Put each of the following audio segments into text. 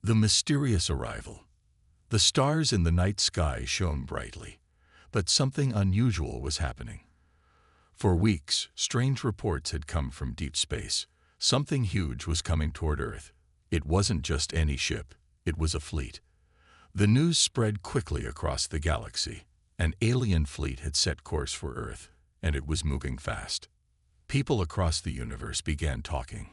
The mysterious arrival. The stars in the night sky shone brightly, but something unusual was happening. For weeks, strange reports had come from deep space. Something huge was coming toward Earth. It wasn't just any ship, it was a fleet. The news spread quickly across the galaxy. An alien fleet had set course for Earth, and it was moving fast. People across the universe began talking.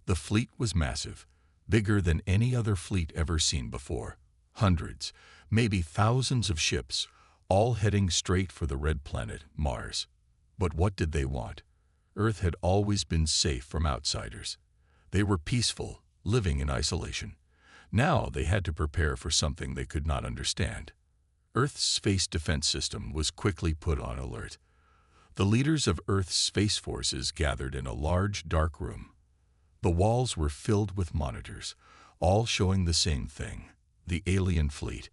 The fleet was massive, bigger than any other fleet ever seen before. Hundreds, maybe thousands of ships, all heading straight for the red planet, Mars. But what did they want? Earth had always been safe from outsiders. They were peaceful, living in isolation. Now they had to prepare for something they could not understand. Earth's space defense system was quickly put on alert. The leaders of Earth's space forces gathered in a large, dark room. The walls were filled with monitors, all showing the same thing, the alien fleet.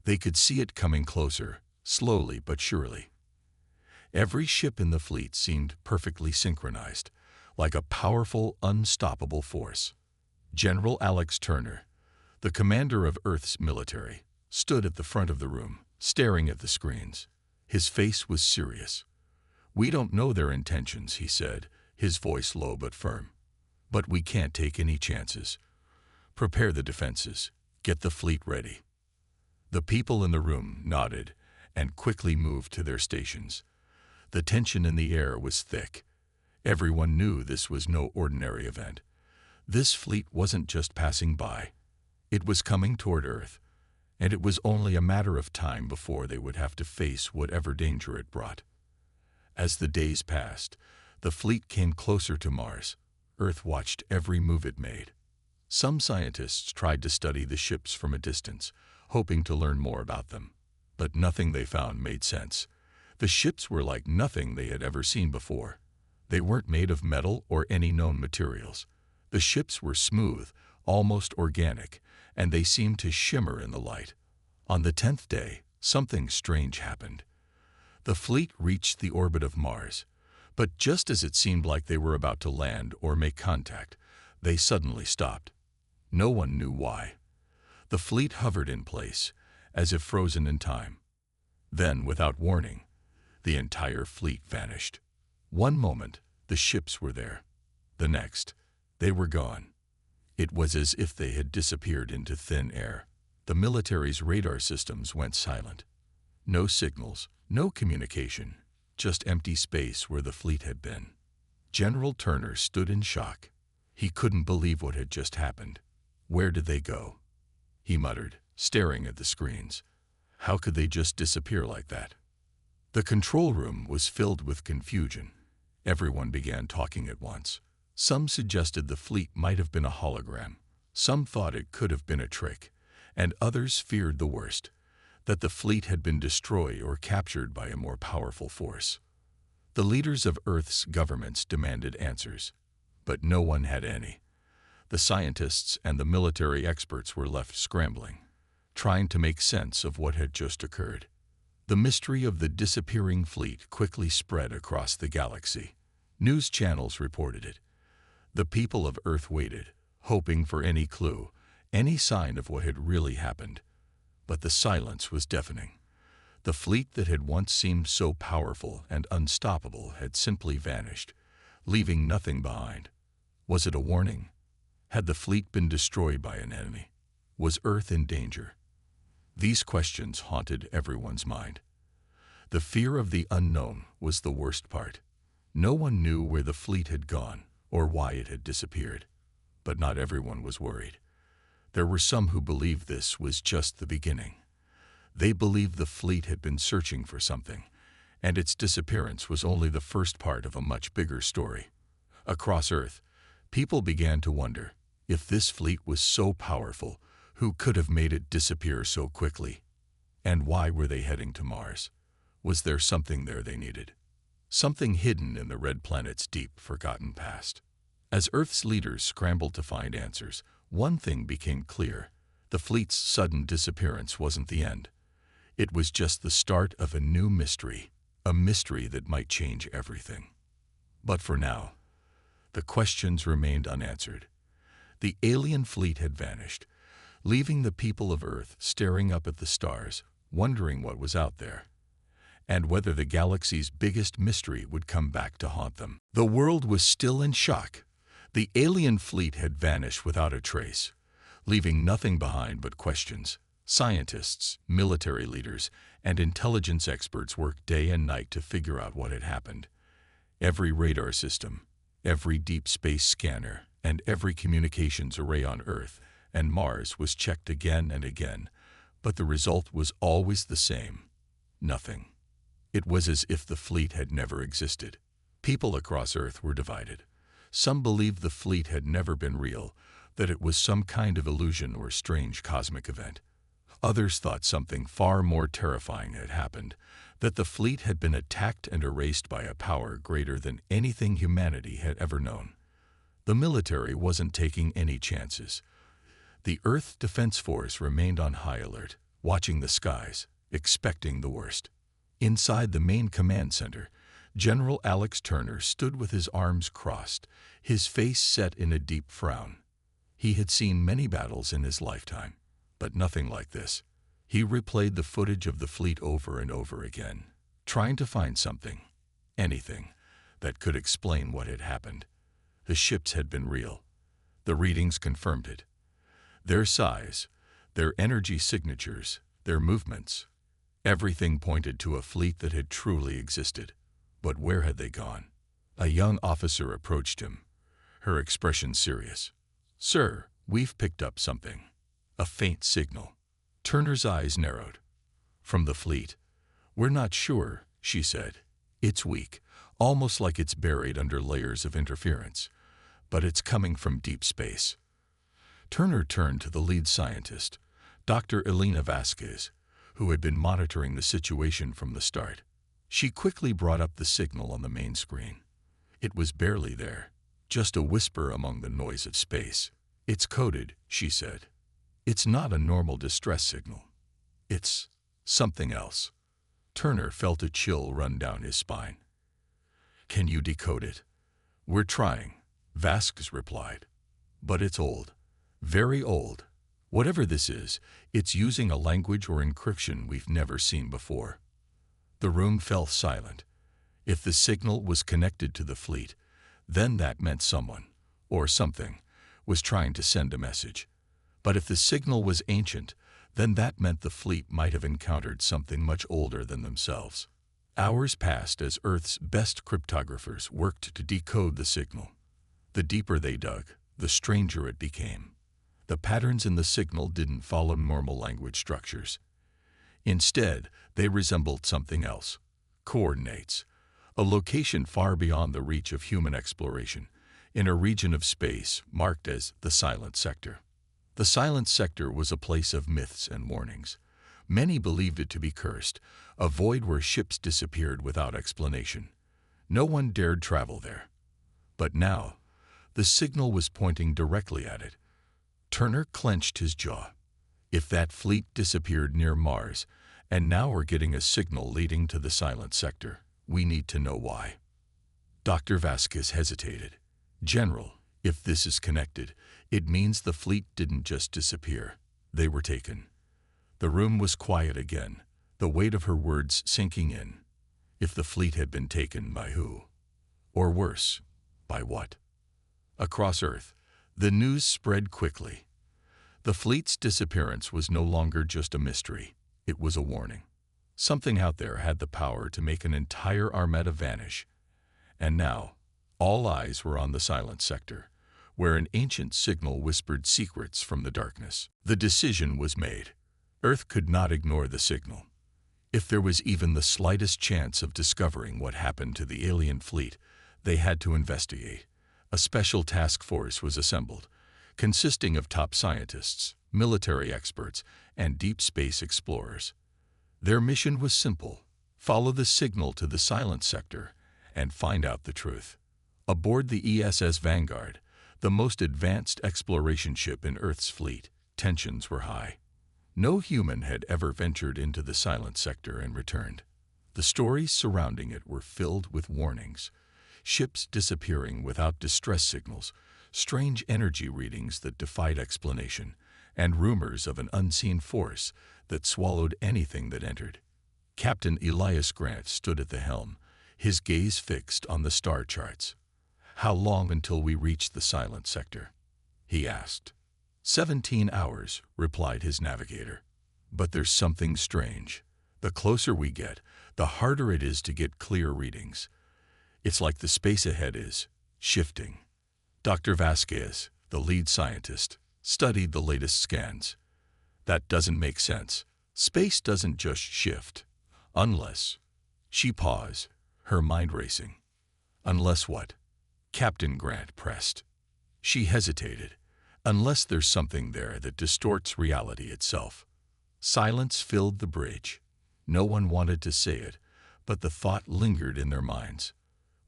They could see it coming closer, slowly but surely. Every ship in the fleet seemed perfectly synchronized, like a powerful, unstoppable force. General Alex Turner, the commander of Earth's military, stood at the front of the room, staring at the screens. His face was serious. "We don't know their intentions," he said, his voice low but firm. "But we can't take any chances. Prepare the defenses. Get the fleet ready." The people in the room nodded and quickly moved to their stations. The tension in the air was thick. Everyone knew this was no ordinary event. This fleet wasn't just passing by. It was coming toward Earth, and it was only a matter of time before they would have to face whatever danger it brought. As the days passed, the fleet came closer to Mars. Earth watched every move it made. Some scientists tried to study the ships from a distance, hoping to learn more about them. But nothing they found made sense. The ships were like nothing they had ever seen before. They weren't made of metal or any known materials. The ships were smooth, almost organic, and they seemed to shimmer in the light. On the 10th day, something strange happened. The fleet reached the orbit of Mars, but just as it seemed like they were about to land or make contact, they suddenly stopped. No one knew why. The fleet hovered in place, as if frozen in time. Then, without warning, the entire fleet vanished. One moment, the ships were there. The next, they were gone. It was as if they had disappeared into thin air. The military's radar systems went silent. No signals, no communication, just empty space where the fleet had been. General Turner stood in shock. He couldn't believe what had just happened. "Where did they go?" he muttered, staring at the screens. How could they just disappear like that? The control room was filled with confusion. Everyone began talking at once. Some suggested the fleet might have been a hologram. Some thought it could have been a trick. And others feared the worst, that the fleet had been destroyed or captured by a more powerful force. The leaders of Earth's governments demanded answers, but no one had any. The scientists and the military experts were left scrambling, trying to make sense of what had just occurred. The mystery of the disappearing fleet quickly spread across the galaxy. News channels reported it. The people of Earth waited, hoping for any clue, any sign of what had really happened. But the silence was deafening. The fleet that had once seemed so powerful and unstoppable had simply vanished, leaving nothing behind. Was it a warning? Had the fleet been destroyed by an enemy? Was Earth in danger? These questions haunted everyone's mind. The fear of the unknown was the worst part. No one knew where the fleet had gone or why it had disappeared. But not everyone was worried. There were some who believed this was just the beginning. They believed the fleet had been searching for something, and its disappearance was only the first part of a much bigger story. Across Earth, people began to wonder, if this fleet was so powerful, who could have made it disappear so quickly? And why were they heading to Mars? Was there something there they needed? Something hidden in the red planet's deep, forgotten past? As Earth's leaders scrambled to find answers, one thing became clear. The fleet's sudden disappearance wasn't the end. It was just the start of a new mystery, a mystery that might change everything. But for now, the questions remained unanswered. The alien fleet had vanished. leaving the people of Earth staring up at the stars, wondering what was out there, and whether the galaxy's biggest mystery would come back to haunt them. The world was still in shock. The alien fleet had vanished without a trace, leaving nothing behind but questions. Scientists, military leaders, and intelligence experts worked day and night to figure out what had happened. Every radar system, every deep space scanner, and every communications array on Earth and Mars was checked again and again, but the result was always the same: nothing. It was as if the fleet had never existed. People across Earth were divided. Some believed the fleet had never been real, that it was some kind of illusion or strange cosmic event. Others thought something far more terrifying had happened, that the fleet had been attacked and erased by a power greater than anything humanity had ever known. The military wasn't taking any chances. The Earth Defense Force remained on high alert, watching the skies, expecting the worst. Inside the main command center, General Alex Turner stood with his arms crossed, his face set in a deep frown. He had seen many battles in his lifetime, but nothing like this. He replayed the footage of the fleet over and over again, trying to find something, anything, that could explain what had happened. The ships had been real. The readings confirmed it. Their size, their energy signatures, their movements, everything pointed to a fleet that had truly existed. But where had they gone? A young officer approached him, her expression serious. "Sir, we've picked up something." A faint signal. Turner's eyes narrowed. "From the fleet." "We're not sure," she said. "It's weak, almost like it's buried under layers of interference. But it's coming from deep space." Turner turned to the lead scientist, Dr. Elena Vasquez, who had been monitoring the situation from the start. She quickly brought up the signal on the main screen. It was barely there, just a whisper among the noise of space. "It's coded," she said. "It's not a normal distress signal. It's something else." Turner felt a chill run down his spine. "Can you decode it?" "We're trying," Vasquez replied. "But it's old. Very old. Whatever this is, it's using a language or encryption we've never seen before." The room fell silent. If the signal was connected to the fleet, then that meant someone, or something, was trying to send a message. But if the signal was ancient, then that meant the fleet might have encountered something much older than themselves. Hours passed as Earth's best cryptographers worked to decode the signal. The deeper they dug, the stranger it became. The patterns in the signal didn't follow normal language structures. Instead, they resembled something else: coordinates, a location far beyond the reach of human exploration, in a region of space marked as the Silent Sector. The Silent Sector was a place of myths and warnings. Many believed it to be cursed, a void where ships disappeared without explanation. No one dared travel there. But now, the signal was pointing directly at it. Turner clenched his jaw. If that fleet disappeared near Mars, and now we're getting a signal leading to the Silent Sector, we need to know why. Dr. Vasquez hesitated. "General, if this is connected, it means the fleet didn't just disappear. They were taken." The room was quiet again, the weight of her words sinking in. If the fleet had been taken, by who? Or worse, by what? Across Earth, the news spread quickly. The fleet's disappearance was no longer just a mystery. It was a warning. Something out there had the power to make an entire armada vanish. And now, all eyes were on the Silent Sector, where an ancient signal whispered secrets from the darkness. The decision was made. Earth could not ignore the signal. If there was even the slightest chance of discovering what happened to the alien fleet, they had to investigate. A special task force was assembled, consisting of top scientists, military experts, and deep space explorers. Their mission was simple: follow the signal to the Silent Sector and find out the truth. Aboard the ESS Vanguard, the most advanced exploration ship in Earth's fleet, tensions were high. No human had ever ventured into the Silent Sector and returned. The stories surrounding it were filled with warnings: ships disappearing without distress signals, strange energy readings that defied explanation, and rumors of an unseen force that swallowed anything that entered. Captain Elias Grant stood at the helm, his gaze fixed on the star charts. "How long until we reach the silent sector?" he asked. 17 hours, replied his navigator. "But there's something strange. The closer we get, the harder it is to get clear readings. It's like the space ahead is shifting." Dr. Vasquez, the lead scientist, studied the latest scans. "That doesn't make sense. Space doesn't just shift. Unless—" She paused, her mind racing. "Unless what?" Captain Grant pressed. She hesitated. "Unless there's something there that distorts reality itself." Silence filled the bridge. No one wanted to say it, but the thought lingered in their minds.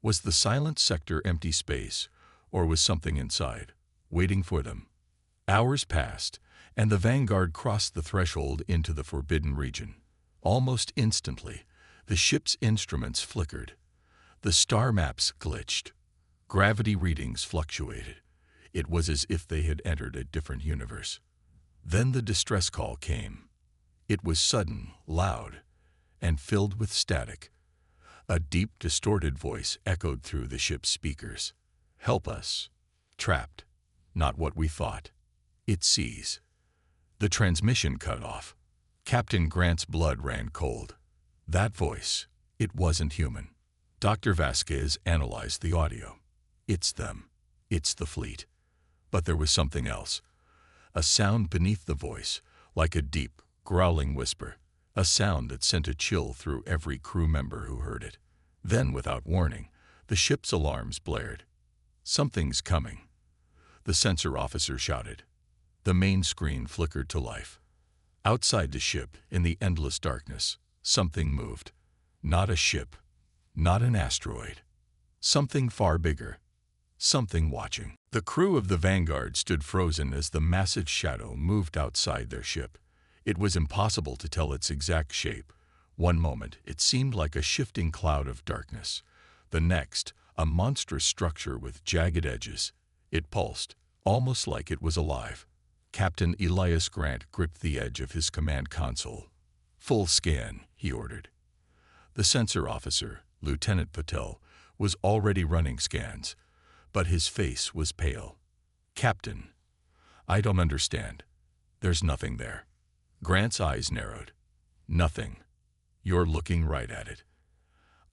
Was the silent sector empty space, or was something inside, waiting for them? Hours passed, and the Vanguard crossed the threshold into the forbidden region. Almost instantly, the ship's instruments flickered. The star maps glitched. Gravity readings fluctuated. It was as if they had entered a different universe. Then the distress call came. It was sudden, loud, and filled with static. A deep, distorted voice echoed through the ship's speakers. "Help us. Trapped. Not what we thought. It sees." The transmission cut off. Captain Grant's blood ran cold. That voice, it wasn't human. Dr. Vasquez analyzed the audio. "It's them. It's the fleet." But there was something else. A sound beneath the voice, like a deep, growling whisper. A sound that sent a chill through every crew member who heard it. Then, without warning, the ship's alarms blared. "Something's coming," the sensor officer shouted. The main screen flickered to life. Outside the ship, in the endless darkness, something moved. Not a ship, not an asteroid. Something far bigger. Something watching. The crew of the Vanguard stood frozen as the massive shadow moved outside their ship. It was impossible to tell its exact shape. One moment, it seemed like a shifting cloud of darkness. The next, a monstrous structure with jagged edges. It pulsed, almost like it was alive. Captain Elias Grant gripped the edge of his command console. "Full scan," he ordered. The sensor officer, Lieutenant Patel, was already running scans, but his face was pale. "Captain, I don't understand. There's nothing there." Grant's eyes narrowed. "Nothing. You're looking right at it."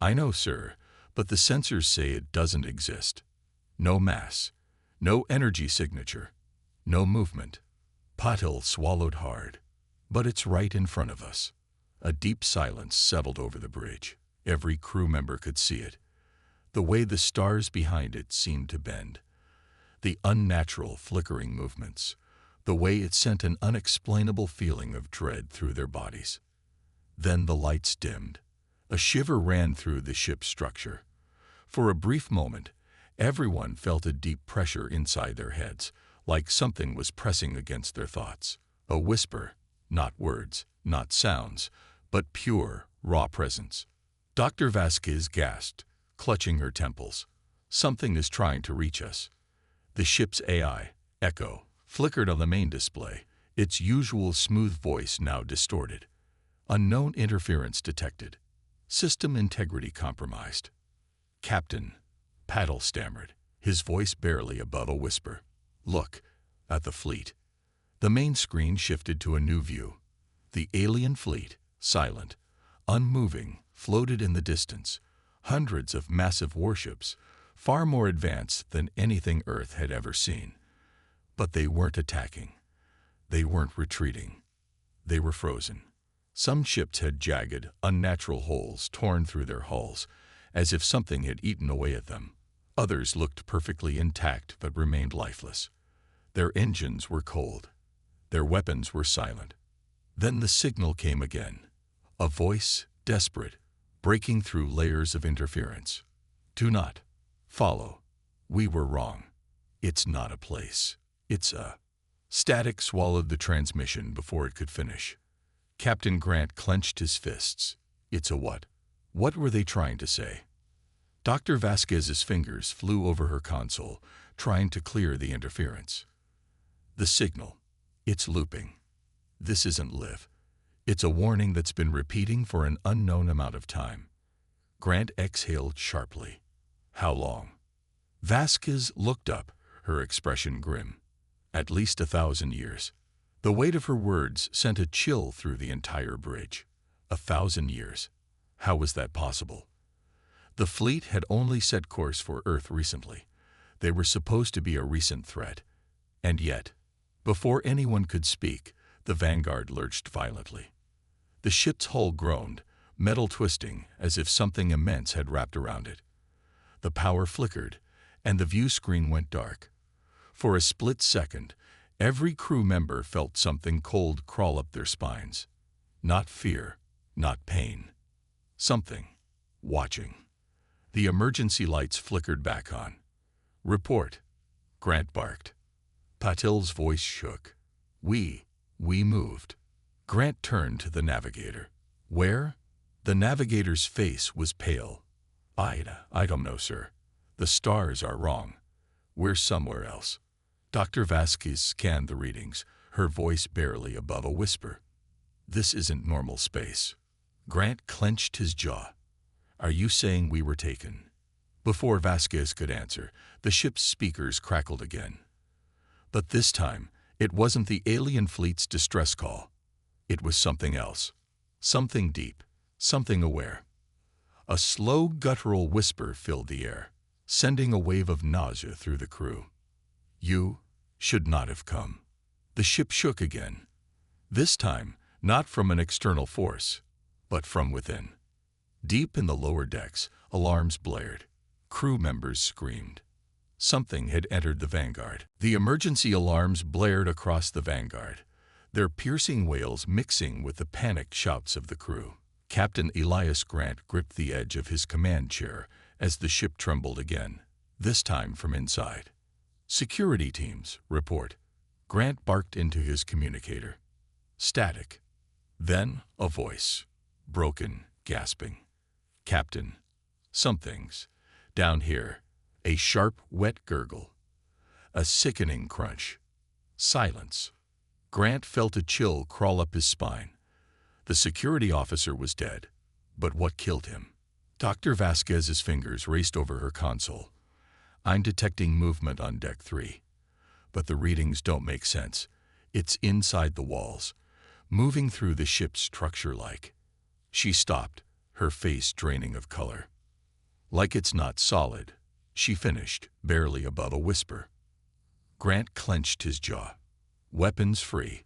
"I know, sir, but the sensors say it doesn't exist. No mass, no energy signature, no movement." Patel swallowed hard. "But it's right in front of us." A deep silence settled over the bridge. Every crew member could see it. The way the stars behind it seemed to bend. The unnatural flickering movements. The way it sent an unexplainable feeling of dread through their bodies. Then the lights dimmed. A shiver ran through the ship's structure. For a brief moment, everyone felt a deep pressure inside their heads, like something was pressing against their thoughts. A whisper, not words, not sounds, but pure, raw presence. Dr. Vasquez gasped, clutching her temples. "Something is trying to reach us." The ship's AI, Echo, flickered on the main display, its usual smooth voice now distorted. "Unknown interference detected. System integrity compromised." "Captain," Patel stammered, his voice barely above a whisper. "Look at the fleet." The main screen shifted to a new view. The alien fleet, silent, unmoving, floated in the distance. Hundreds of massive warships, far more advanced than anything Earth had ever seen. But they weren't attacking. They weren't retreating. They were frozen. Some ships had jagged, unnatural holes torn through their hulls, as if something had eaten away at them. Others looked perfectly intact but remained lifeless. Their engines were cold. Their weapons were silent. Then the signal came again. A voice, desperate, breaking through layers of interference. "Do not follow. We were wrong. It's not a place. It's a..." Static swallowed the transmission before it could finish. Captain Grant clenched his fists. "It's a what? What were they trying to say?" Dr. Vasquez's fingers flew over her console, trying to clear the interference. "The signal. It's looping. This isn't live. It's a warning that's been repeating for an unknown amount of time. Grant exhaled sharply. How long? Vasquez looked up, her expression grim. At least 1,000 years. The weight of her words sent a chill through the entire bridge. 1,000 years. How was that possible? The fleet had only set course for Earth recently. They were supposed to be a recent threat. And yet, before anyone could speak, the Vanguard lurched violently. The ship's hull groaned, metal twisting as if something immense had wrapped around it. The power flickered, and the view screen went dark. For a split second, every crew member felt something cold crawl up their spines. Not fear, not pain. Something. Watching. The emergency lights flickered back on. "Report," Grant barked. Patel's voice shook. We moved." Grant turned to the navigator. "Where?" The navigator's face was pale. I don't know, sir. The stars are wrong. We're somewhere else." Dr. Vasquez scanned the readings, her voice barely above a whisper. "This isn't normal space." Grant clenched his jaw. "Are you saying we were taken?" Before Vasquez could answer, the ship's speakers crackled again. But this time, it wasn't the alien fleet's distress call. It was something else. Something deep. Something aware. A slow, guttural whisper filled the air, sending a wave of nausea through the crew. "You should not have come." The ship shook again. This time, not from an external force, but from within. Deep in the lower decks, alarms blared. Crew members screamed. Something had entered the Vanguard. The emergency alarms blared across the Vanguard, their piercing wails mixing with the panicked shouts of the crew. Captain Elias Grant gripped the edge of his command chair as the ship trembled again, this time from inside. "Security teams, report." Grant barked into his communicator. Static. Then a voice. Broken, gasping. "Captain, something's down here." A sharp, wet gurgle. A sickening crunch. Silence. Grant felt a chill crawl up his spine. The security officer was dead. But what killed him? Dr. Vasquez's fingers raced over her console. "I'm detecting movement on Deck 3. But the readings don't make sense. It's inside the walls, moving through the ship's structure like." She stopped, her face draining of color. "Like it's not solid," she finished, barely above a whisper. Grant clenched his jaw. "Weapons free.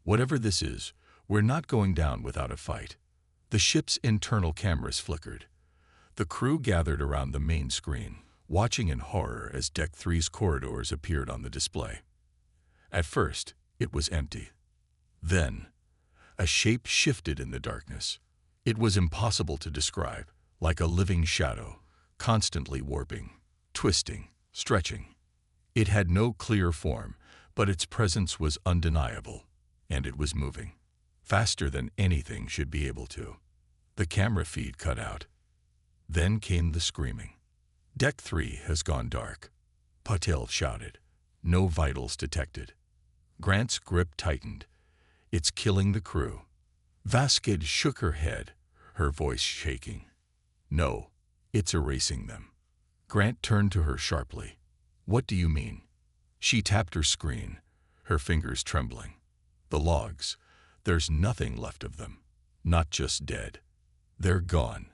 Whatever this is, we're not going down without a fight." The ship's internal cameras flickered. The crew gathered around the main screen, watching in horror as Deck 3's corridors appeared on the display. At first, it was empty. Then, a shape shifted in the darkness. It was impossible to describe, like a living shadow, constantly warping, twisting, stretching. It had no clear form, but its presence was undeniable, and it was moving. Faster than anything should be able to. The camera feed cut out. Then came the screaming. "Deck 3 has gone dark," Patel shouted. "No vitals detected." Grant's grip tightened. "It's killing the crew." Vasquez shook her head, her voice shaking. "No, it's erasing them." Grant turned to her sharply. "What do you mean?" She tapped her screen, her fingers trembling. "The logs. There's nothing left of them. Not just dead. They're gone.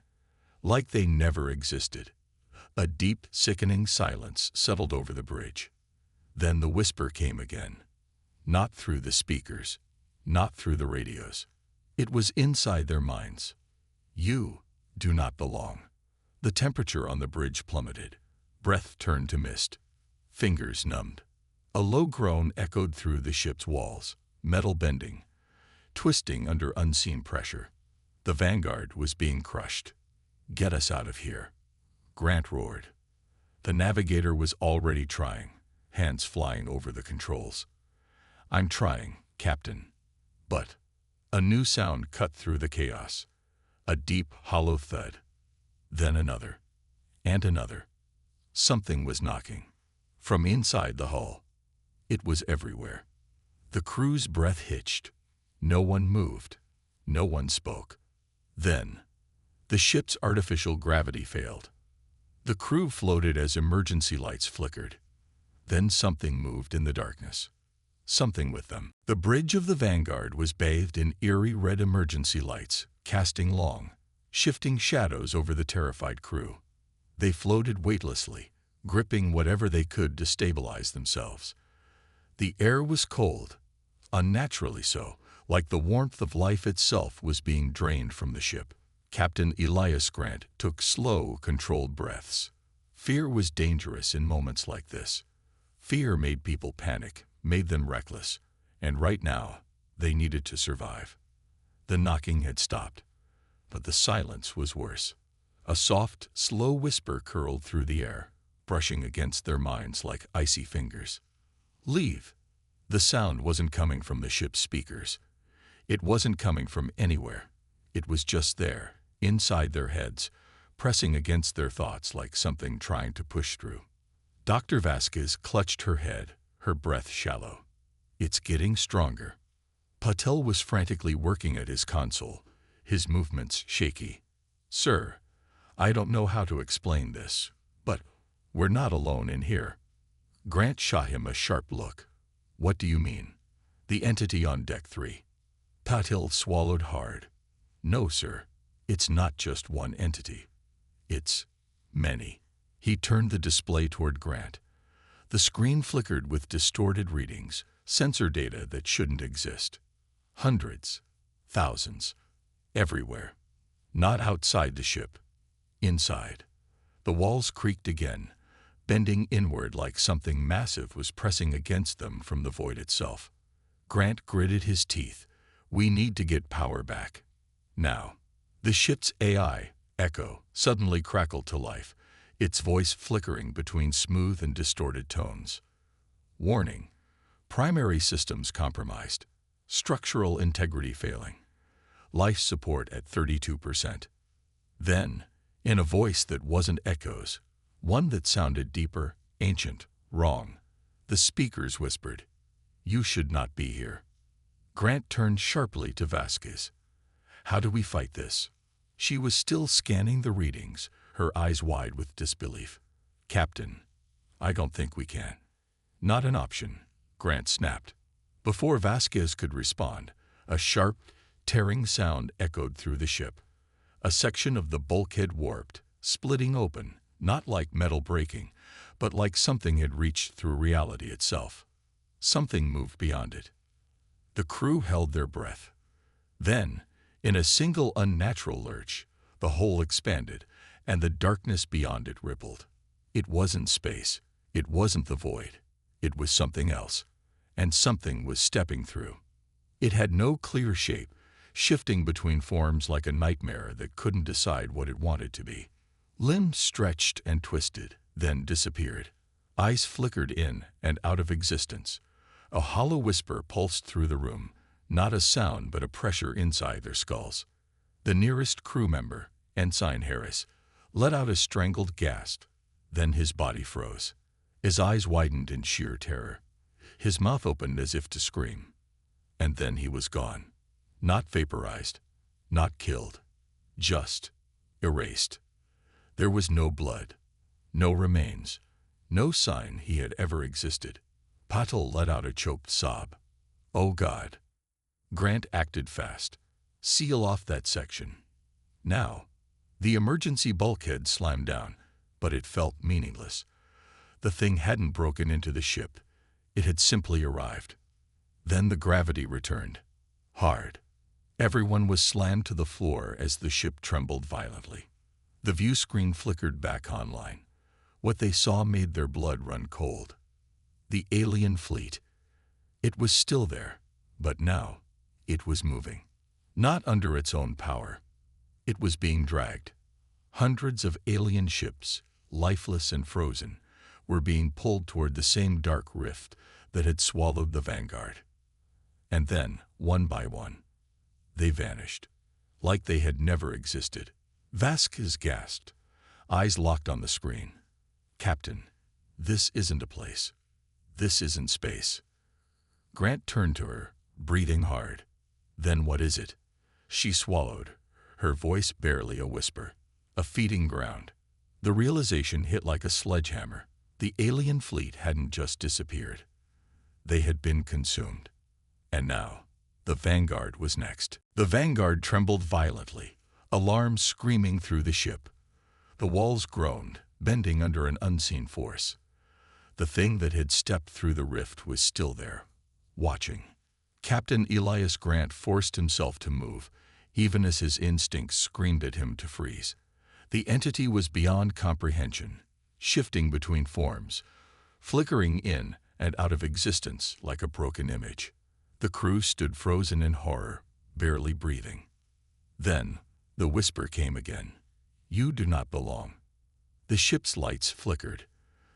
Like they never existed." A deep, sickening silence settled over the bridge. Then the whisper came again. Not through the speakers, not through the radios. It was inside their minds. "You do not belong." The temperature on the bridge plummeted. Breath turned to mist. Fingers numbed. A low groan echoed through the ship's walls, metal bending, twisting under unseen pressure. The Vanguard was being crushed. "Get us out of here," Grant roared. The navigator was already trying, hands flying over the controls. "I'm trying, Captain." But a new sound cut through the chaos. A deep, hollow thud. Then another. And another. Something was knocking. From inside the hull. It was everywhere. The crew's breath hitched. No one moved. No one spoke. Then, the ship's artificial gravity failed. The crew floated as emergency lights flickered. Then something moved in the darkness. Something with them. The bridge of the Vanguard was bathed in eerie red emergency lights, casting long, shifting shadows over the terrified crew. They floated weightlessly, gripping whatever they could to stabilize themselves. The air was cold, unnaturally so, like the warmth of life itself was being drained from the ship. Captain Elias Grant took slow, controlled breaths. Fear was dangerous in moments like this. Fear made people panic, made them reckless, and right now, they needed to survive. The knocking had stopped, but the silence was worse. A soft, slow whisper curled through the air, brushing against their minds like icy fingers. Leave. The sound wasn't coming from the ship's speakers. It wasn't coming from anywhere. It was just there, inside their heads, pressing against their thoughts like something trying to push through. Dr. Vasquez clutched her head, her breath shallow. It's getting stronger. Patel was frantically working at his console, his movements shaky. Sir, I don't know how to explain this, but we're not alone in here. Grant shot him a sharp look. What do you mean? The entity on deck 3. Patel swallowed hard. No, sir. It's not just one entity. It's many. He turned the display toward Grant. The screen flickered with distorted readings, sensor data that shouldn't exist. Hundreds, thousands, everywhere. Not outside the ship. Inside. The walls creaked again, bending inward like something massive was pressing against them from the void itself. Grant gritted his teeth. We need to get power back. Now. The ship's AI, Echo, suddenly crackled to life, its voice flickering between smooth and distorted tones. Warning. Primary systems compromised. Structural integrity failing. Life support at 32%. Then, in a voice that wasn't Echo's, one that sounded deeper, ancient, wrong, the speakers whispered, "You should not be here." Grant turned sharply to Vasquez. How do we fight this? She was still scanning the readings, her eyes wide with disbelief. Captain, I don't think we can. Not an option, Grant snapped. Before Vasquez could respond, a sharp, tearing sound echoed through the ship. A section of the bulkhead warped, splitting open, not like metal breaking, but like something had reached through reality itself. Something moved beyond it. The crew held their breath. Then, in a single unnatural lurch, the hole expanded, and the darkness beyond it rippled. It wasn't space. It wasn't the void. It was something else, and something was stepping through. It had no clear shape, shifting between forms like a nightmare that couldn't decide what it wanted to be. Limbs stretched and twisted, then disappeared. Eyes flickered in and out of existence. A hollow whisper pulsed through the room, not a sound but a pressure inside their skulls. The nearest crew member, Ensign Harris, let out a strangled gasp. Then his body froze. His eyes widened in sheer terror. His mouth opened as if to scream. And then he was gone. Not vaporized, not killed, just erased. There was no blood, no remains, no sign he had ever existed. Patel let out a choked sob. Oh God. Grant acted fast. Seal off that section. Now. The emergency bulkhead slammed down, but it felt meaningless. The thing hadn't broken into the ship. It had simply arrived. Then the gravity returned. Hard. Everyone was slammed to the floor as the ship trembled violently. The view screen flickered back online. What they saw made their blood run cold. The alien fleet. It was still there, but now it was moving. Not under its own power. It was being dragged. Hundreds of alien ships, lifeless and frozen, were being pulled toward the same dark rift that had swallowed the Vanguard. And then, one by one, they vanished, like they had never existed. Vasquez gasped, eyes locked on the screen. Captain, this isn't a place. This isn't space. Grant turned to her, breathing hard. "Then what is it?" She swallowed, her voice barely a whisper. "A feeding ground." The realization hit like a sledgehammer. The alien fleet hadn't just disappeared. They had been consumed. And now, the Vanguard was next. The Vanguard trembled violently, alarms screaming through the ship. The walls groaned, bending under an unseen force. The thing that had stepped through the rift was still there, watching. Captain Elias Grant forced himself to move, even as his instincts screamed at him to freeze. The entity was beyond comprehension, shifting between forms, flickering in and out of existence like a broken image. The crew stood frozen in horror, barely breathing. Then, the whisper came again. "You do not belong." The ship's lights flickered.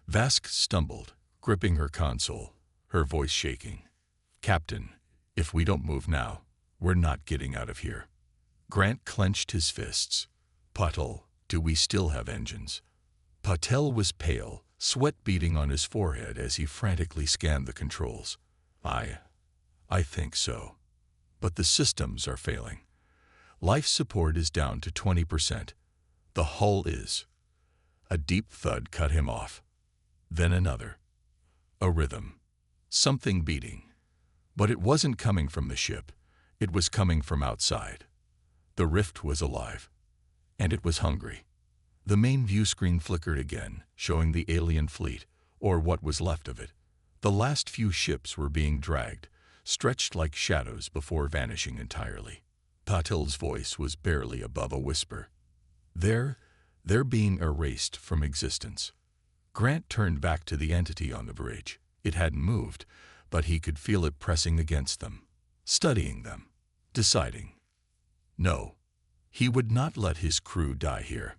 Vask stumbled, gripping her console, her voice shaking. "Captain, if we don't move now, we're not getting out of here." Grant clenched his fists. "Patel, do we still have engines?" Patel was pale, sweat beading on his forehead as he frantically scanned the controls. I think so. But the systems are failing. Life support is down to 20%. The hull is." A deep thud cut him off. Then another. A rhythm. Something beating. But it wasn't coming from the ship. It was coming from outside. The rift was alive. And it was hungry. The main view screen flickered again, showing the alien fleet, or what was left of it. The last few ships were being dragged, stretched like shadows before vanishing entirely. Patel's voice was barely above a whisper. They're being erased from existence." Grant turned back to the entity on the bridge. It hadn't moved, but he could feel it pressing against them, studying them, deciding. No, he would not let his crew die here.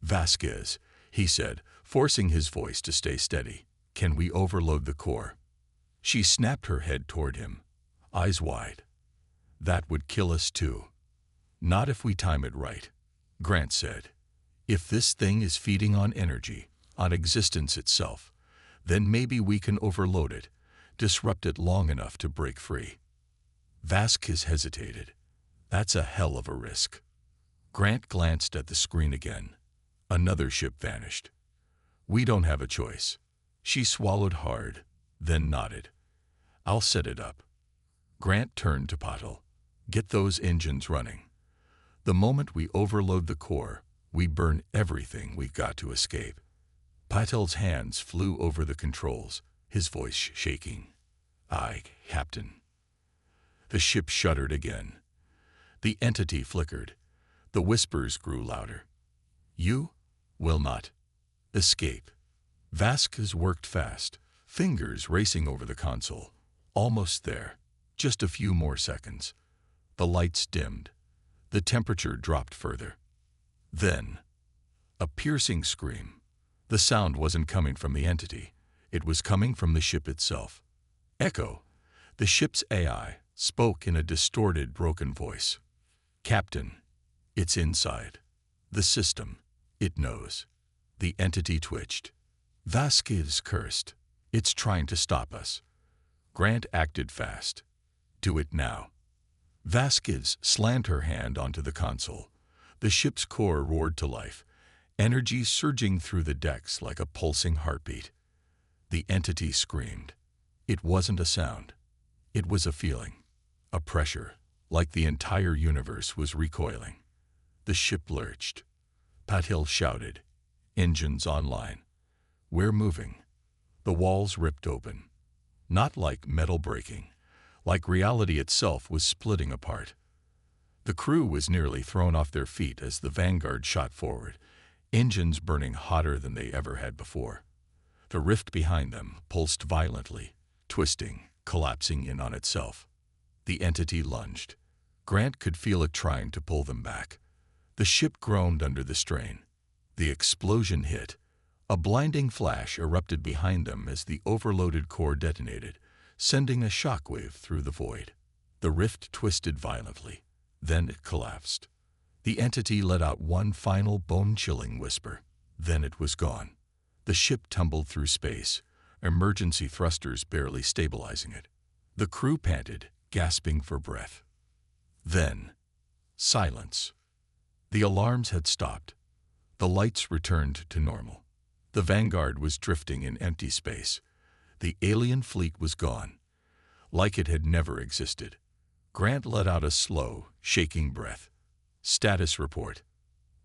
"Vasquez," he said, forcing his voice to stay steady, "can we overload the core?" She snapped her head toward him, eyes wide. "That would kill us too." "Not if we time it right," Grant said. "If this thing is feeding on energy, on existence itself, then maybe we can overload it, disrupt it long enough to break free." Vasquez hesitated. "That's a hell of a risk." Grant glanced at the screen again. Another ship vanished. "We don't have a choice." She swallowed hard, then nodded. "I'll set it up." Grant turned to Patel. "Get those engines running. The moment we overload the core, we burn everything we've got to escape." Patel's hands flew over the controls, his voice shaking. "Aye, Captain." The ship shuddered again. The entity flickered. The whispers grew louder. "You will not escape." Vasquez worked fast, fingers racing over the console. Almost there. Just a few more seconds. The lights dimmed. The temperature dropped further. Then, a piercing scream. The sound wasn't coming from the entity. It was coming from the ship itself. Echo, the ship's AI, spoke in a distorted, broken voice. "Captain, it's inside. The system. It knows." The entity twitched. Vasquez cursed. "It's trying to stop us." Grant acted fast. "Do it now." Vasquez slammed her hand onto the console. The ship's core roared to life, energy surging through the decks like a pulsing heartbeat. The entity screamed. It wasn't a sound. It was a feeling, a pressure, like the entire universe was recoiling. The ship lurched. Patel shouted, "Engines online. We're moving." The walls ripped open. Not like metal breaking, like reality itself was splitting apart. The crew was nearly thrown off their feet as the Vanguard shot forward, engines burning hotter than they ever had before. The rift behind them pulsed violently, twisting, collapsing in on itself. The entity lunged. Grant could feel it trying to pull them back. The ship groaned under the strain. The explosion hit. A blinding flash erupted behind them as the overloaded core detonated, sending a shockwave through the void. The rift twisted violently. Then it collapsed. The entity let out one final bone-chilling whisper. Then it was gone. The ship tumbled through space, emergency thrusters barely stabilizing it. The crew panted, gasping for breath. Then, silence. The alarms had stopped. The lights returned to normal. The Vanguard was drifting in empty space. The alien fleet was gone, like it had never existed. Grant let out a slow, shaking breath. Status report.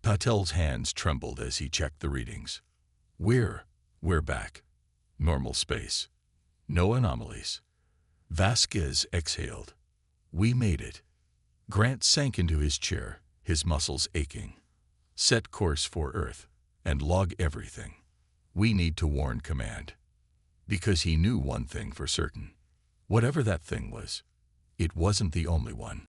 Patel's hands trembled as he checked the readings. We're back. Normal space. No anomalies. Vasquez exhaled. We made it. Grant sank into his chair, his muscles aching. Set course for Earth, and log everything. We need to warn Command. Because he knew one thing for certain. Whatever that thing was, it wasn't the only one.